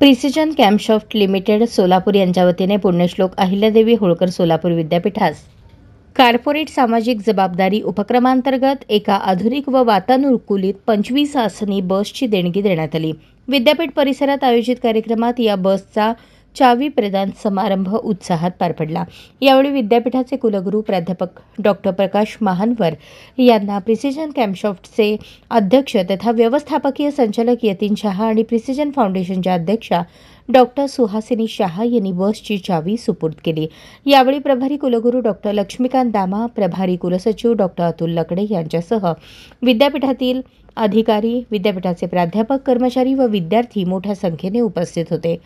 Precision कॅम्पसॉफ्ट limited Solapur यांच्या वतीने पुण्यश्लोक Ahilyadevi Holkar Solapur विद्यापीठास corporate सामाजिक जबाबदारी उपक्रमांतर्गत एका आधुनिक व वातानुकूलित 25 आसनी बसची देणगी देण्यात आली। विद्यापीठ परिसरात आयोजित कार्यक्रमात या बसचा चावी प्रदान समारंभ उत्साहात पार पडला। यावेळी विद्यापीठाचे कुलगुरू प्राध्यापक डॉक्टर प्रकाश महानवर यांना प्रिसिजन कॅम्पसॉफ्टचे अध्यक्ष तथा व्यवस्थापकीय संचालक यतीन शहा आणि प्रिसिजन फाउंडेशनच्या अध्यक्षा डॉक्टर सुहासिनी शहा यांनी बसची चावी सुपूर्द केली। यावेळी प्रभारी कुलगुरू डॉक्टर लक्ष्मीकांत दामा, प्रभारी कुलसचिव डॉक्टर अतुल लकडे यांच्यासह विद्यापीठातील अधिकारी, विद्यापीठाचे प्राध्यापक, कर्मचारी व विद्यार्थी मोठ्या संख्येने उपस्थित होते।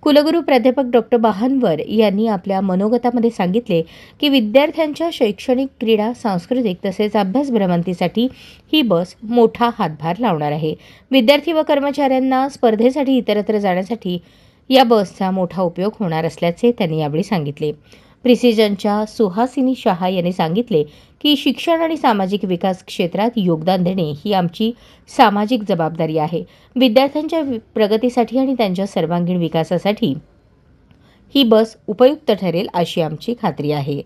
कुलगुरू प्राध्यापक डॉक्टर महानवर यांनी आपल्या मनोगतामध्ये सांगितले की विद्यार्थ्यांच्या शैक्षणिक, क्रीडा, सांस्कृतिक तसेच अभ्यास भ्रमंतीसाठी ही बस मोठा हातभार लावणार आहे। विद्यार्थी व कर्मचाऱ्यांना स्पर्धेसाठी इतरत्र जाण्यासाठी या बसचा मोठा उपयोग होणार असल्याचे त्यांनी यावेळी सांगितले। प्रिसिजनच्या सुहासिनी शहा यांनी सांगितले की शिक्षण आणि सामाजिक विकास क्षेत्रात योगदान देणे ही आमची सामाजिक जबाबदारी आहे। विद्यार्थ्यांच्या प्रगतीसाठी आणि त्यांच्या सर्वांगीण विकासासाठी ही बस उपयुक्त ठरेल अशी आमची खात्री आहे।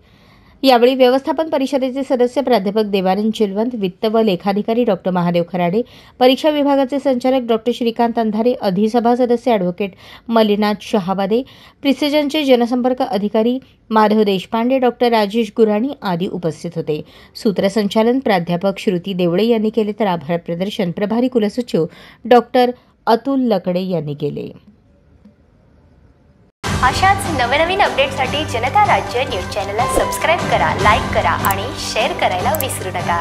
यावेळी व्यवस्थापन परिषदेचे सदस्य प्राध्यापक देवानंद चिलवंत, वित्त व लेखाधिकारी डॉक्टर महादेव खराडे, परीक्षा विभागाचे संचालक डॉक्टर श्रीकांत अंधारे, अधिसभा सदस्य ॲडव्होकेट मलिनाथ शहावादे, प्रिसिजनचे जनसंपर्क अधिकारी माधव देशपांडे, डॉक्टर राजेश गुराणी आदी उपस्थित होते। सूत्रसंचालन प्राध्यापक श्रुती देवळे यांनी केले तर आभार प्रदर्शन प्रभारी कुलसचिव डॉक्टर अतुल लकडे यांनी केले। अशाच नवनवीन अपडेटसाठी जनता राज्य न्यूज चॅनलला सबस्क्राईब करा, लाईक करा आणि शेअर करायला विसरू नका।